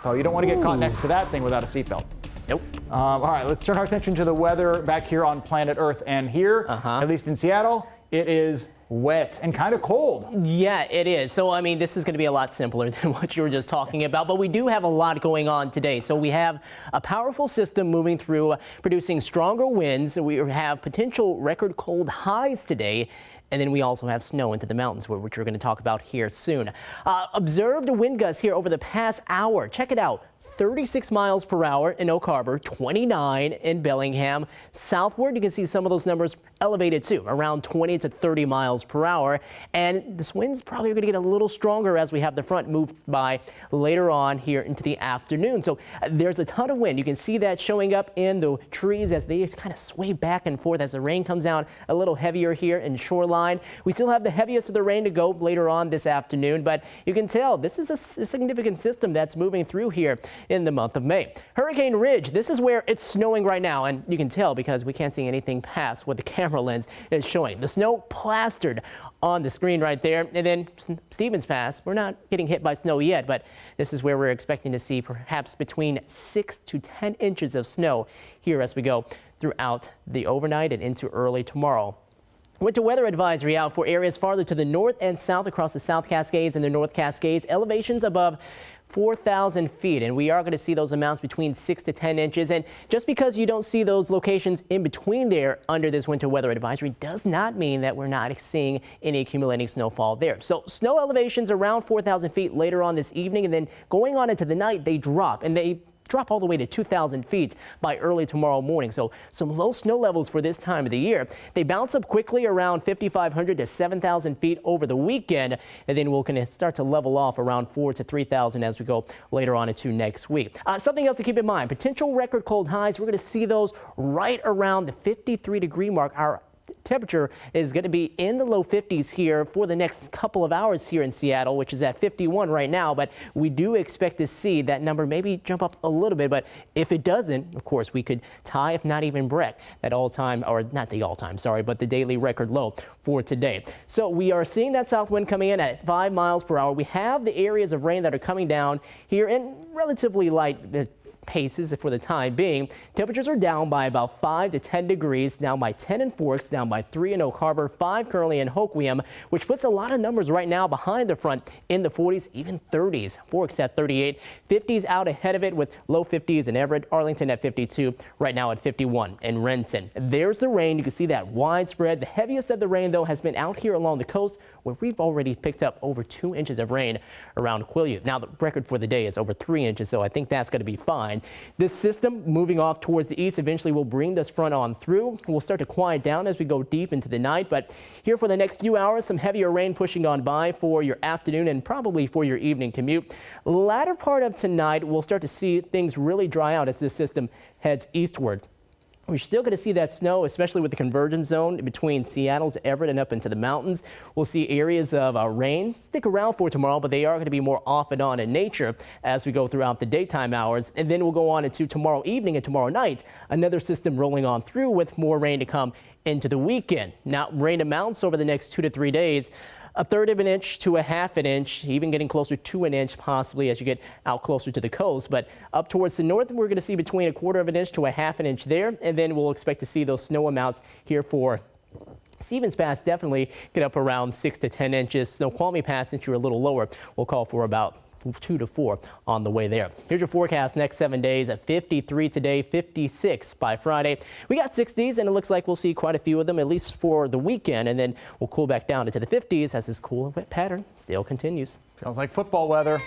So you don't want to get caught next to that thing without a seatbelt. Nope. All right, let's turn our attention to the weather back here on planet Earth. And here, at least in Seattle, it is wet and kind of cold. Yeah, it is. So, I mean, this is going to be a lot simpler than what you were just talking about, but we do have a lot going on today. So we have a powerful system moving through, producing stronger winds. We have potential record cold highs today. And then we also have snow into the mountains, which we're going to talk about here soon. Observed wind gusts here over the past hour. Check it out. 36 miles per hour in Oak Harbor, 29 in Bellingham. Southward, you can see some of those numbers elevated too, around 20 to 30 miles per hour. And this wind's probably going to get a little stronger as we have the front move by later on here into the afternoon. So there's a ton of wind. You can see that showing up in the trees as they kind of sway back and forth as the rain comes down a little heavier here in Shoreline. We still have the heaviest of the rain to go later on this afternoon, but you can tell this is a significant system that's moving through here in the month of May. Hurricane Ridge, this is where it's snowing right now, and you can tell because we can't see anything past what the camera lens is showing. The snow plastered on the screen right there. And then Stevens Pass, we're not getting hit by snow yet, but this is where we're expecting to see perhaps between 6 to 10 inches of snow here as we go throughout the overnight and into early tomorrow. Winter weather advisory out for areas farther to the north and south across the South Cascades and the North Cascades. Elevations above 4,000 feet, and we are going to see those amounts between 6 to 10 inches. And just because you don't see those locations in between there under this winter weather advisory does not mean that we're not seeing any accumulating snowfall there. So snow elevations around 4,000 feet later on this evening, and then going on into the night, they drop, and they drop all the way to 2,000 feet by early tomorrow morning. So some low snow levels for this time of the year. They bounce up quickly around 5,500 to 7,000 feet over the weekend, and then we'll kind of start to level off around 4,000 to 3,000 as we go later on into next week. Something else to keep in mind, potential record cold highs. We're going to see those right around the 53-degree mark. Our temperature is going to be in the low 50s here for the next couple of hours here in Seattle, which is at 51 right now. But we do expect to see that number maybe jump up a little bit. But if it doesn't, of course, we could tie, if not even break, that all-time, or not the all-time, sorry, but the daily record low for today. So we are seeing that south wind coming in at 5 miles per hour. We have the areas of rain that are coming down here in relatively light paces for the time being. Temperatures are down by about 5 to 10 degrees, down by 10 in Forks, down by 3 in Oak Harbor, 5 currently in Hoquiam, which puts a lot of numbers right now behind the front in the 40s, even 30s. Forks at 38, 50s out ahead of it with low 50s in Everett, Arlington at 52, right now at 51 in Renton. There's the rain. You can see that widespread. The heaviest of the rain, though, has been out here along the coast, where we've already picked up over 2 inches of rain around Quileute. Now, the record for the day is over 3 inches, so I think that's going to be fine. This system moving off towards the east eventually will bring this front on through. We'll start to quiet down as we go deep into the night, but here for the next few hours, some heavier rain pushing on by for your afternoon and probably for your evening commute. Latter part of tonight, we'll start to see things really dry out as this system heads eastward. We're still going to see that snow, especially with the convergence zone between Seattle to Everett and up into the mountains. We'll see areas of rain stick around for tomorrow, but they are going to be more off and on in nature as we go throughout the daytime hours. And then we'll go on into tomorrow evening and tomorrow night, another system rolling on through with more rain to come into the weekend. Now, rain amounts over the next 2 to 3 days. 1/3 of an inch to 1/2 an inch, even getting closer to an inch possibly as you get out closer to the coast. But up towards the north, we're going to see between 1/4 of an inch to 1/2 an inch there. And then we'll expect to see those snow amounts here for Stevens Pass, definitely get up around 6 to 10 inches. Snoqualmie Pass, since you're a little lower, we'll call for about 2 to 4 on the way there. Here's your forecast next 7 days at 53 today, 56 by Friday. We got 60s, and it looks like we'll see quite a few of them, at least for the weekend, and then we'll cool back down into the 50s as this cool and wet pattern still continues. Feels like football weather.